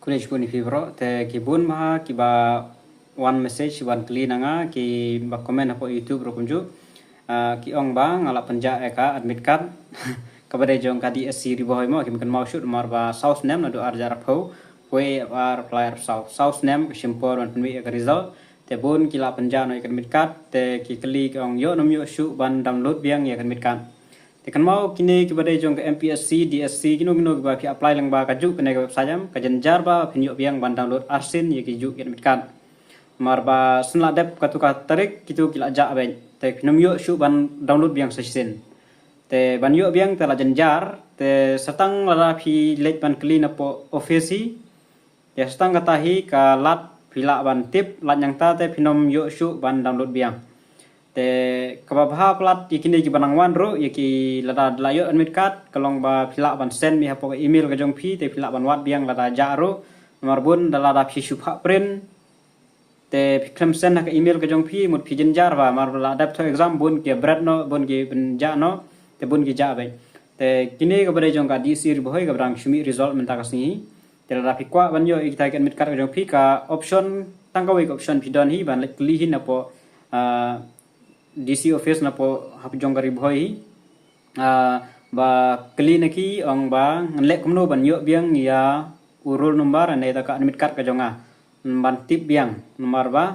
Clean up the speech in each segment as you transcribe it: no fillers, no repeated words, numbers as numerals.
kuliah pun ni fibro te kibun mah kiba one message one clean anga ki ba komen apa YouTube ro kunju ki ong bang ala panja eka admit card kepada jong kadi SC ribo mo ki kan mau shoot mar ba south name na do arjar pho we ar player south name simpor wan penwi ka result te bun kila panja no admit card te ki klik ong yo nom yo shoot ban download biang ya admit card te kan mau kini kepada jong ke MPSC DSC kino ba ki apply lang ba kaju kena ke website jam ka janjar ba pinyo biang ban download arsin ya ki ju admit card mar ba senla dep katuka tarik kitu kila ja ben te nom yo shoot ban download biang session te ban yo biang tela janjar te setang lara phi late ban clean apo office te setang katahi ka lat pila ban tip lat yang ta te phinom yo shoot ban download biang te kababha plat ikini ki banang wan ro yaki lada layo admit card kalong ba phila ban send mi hapo email ka jong phi te phila ban wat biang lada ja ro nomor bun dala da phi shupha print te phiklam send ka email ka jong phi mut phi janjar ba mar la dap to exam bun ke brad no bun ke ben ja no te bun ki ja bai te kini ka bare jong ka DC boy ka brang shumi result menta ka sini te lada phi kwa ban yo ikta admit card ka jong phi ka option tangkawi ka option phi don hi ban li hin apo DC office na po hapjong gari boy ba kli naki ong ba nglek kumno ban yo biang ya urul number ane ta ka admit card ka jonga ban tip biang nomor ba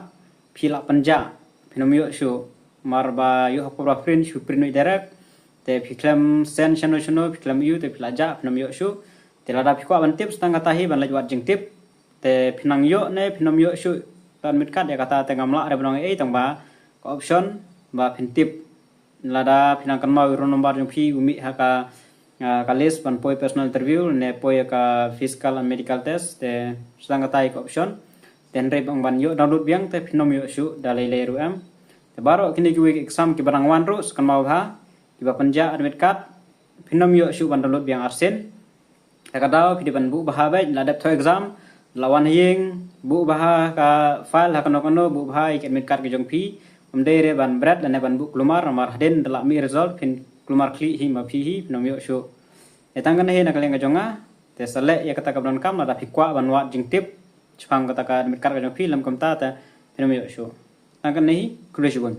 phila panja phinom yo shu mar ba yo hapo ba print shu print direct te phiklam send chano phiklam yu te phila ja phinom yo shu te lada phikwa ban tip stang kata hi ban lajwat jing tip te phinang yo ne phinom yo shu admit card ya kata te ngamla ada benong tang ba option ba phintip lada phinang kan mau ro nomor jong phi umi haka kalis ban poi personal interview ne poi ka physical and medical test te sang tai option ten rep ang ban yo download biang te phinom yo shu dalai le ru am te baro kini ki exam ki barang wan ro kan mau ha ki ba panja admit card phinom yo shu ban download biang arsen kadao phi ban bu baha bai ladap tho exam lawan hing bu baha ka file hakano bu baha admit card ki jong phi umdere ban berat dan ban bu kelumar nomor den dalam mi result pin kelumar kli hi ma phi hi nom yo shu etangkan he na kaleng jonga te sale ya kata kabran kam la fikwa ban wat jing tip chpang kata ka admit card ka jong phi lam kam ta ta nom yo shu angkan nei kulesh bun